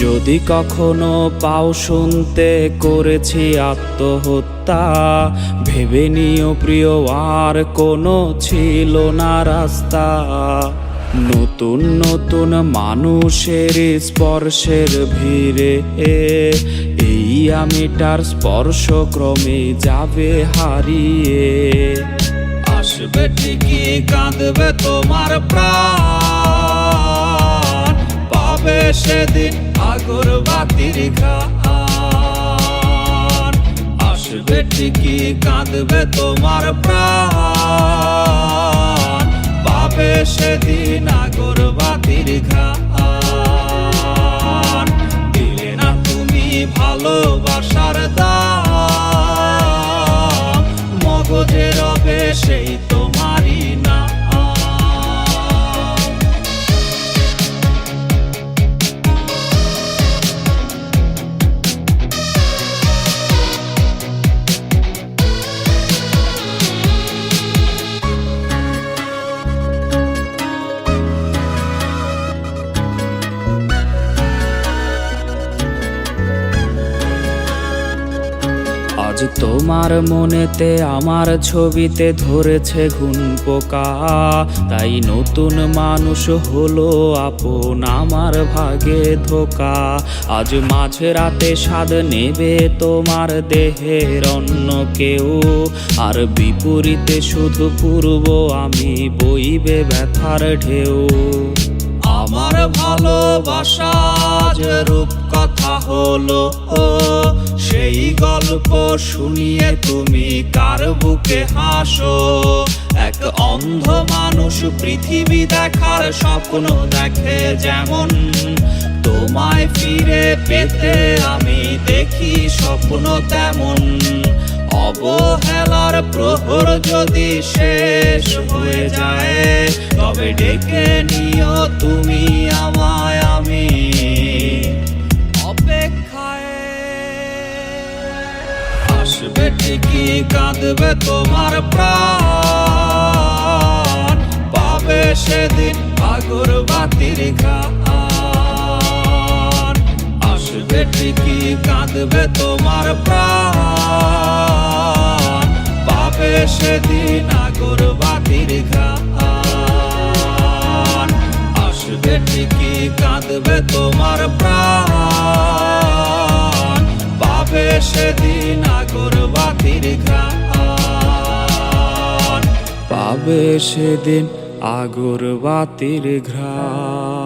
যদি কখনো পাও শুনতে করেছি আত্মহত্যা, ভেবে নিও প্রিয় আর কোনো ছিল না রাস্তা। নতুন নতুন মানুষের স্পর্শের ভিড়ে এই আমিটার স্পর্শ ক্রমে যাবে হারিয়ে। আসবে ঠিকই কাঁদবে তোমার প্রাণ, পাবে সেদিন আগরবাতির ঘ্রাণ। আসবে ঠিকই কাঁদবে তোমার প্রাণ, পাবে সেদিন আগরবাতির ঘ্রাণ। দিলে না তুমি ভালোবাসার দাম, মগজে রবে সেই তোমারই না। আজ তোমার মনেতে আমার ছবিতে ধরেছে ঘুন পোকা, তাই নতুন মানুষ হলো আপন আমার ভাগে ধোকা। আজ মাঝ রাতে স্বাদ নেবে তোমার দেহের অন্য কেউ, আর বিপরীতে শুধু পূর্ব আমি বইবে ব্যথার ঢেউ। আমার ভালোবাসা যে রূপ কথা হলো, সেই গল্প শুনিয়ে তুমি কার বুকে হাসো। এক অন্ধ মানুষ পৃথিবী দেখার স্বপ্ন দেখে যেমন, তোমায় ফিরে পেতে আমি দেখি স্বপ্ন তেমন। অবহেলার প্রহর যদি শেষ হয়ে যায়, তবে ডেকে নিও তুমি আমায়, আমি অপেক্ষায়। আসবে ঠিকই কাঁদবে তোমার প্রাণ, পাবে সেদিন আগরবাতির ঘ্রাণ। আসবে ঠিকই কাঁদবে তোমার প্রাণ, পাবে সেদিন আগরবাতির ঘ্রাণ। আসবে ঠিকই কাঁদবে তোমার প্রাণ, পাবে সেদিন আগরবাতির ঘ্রাণ। পাবে সেদিন আগরবাতির ঘ্রাণ।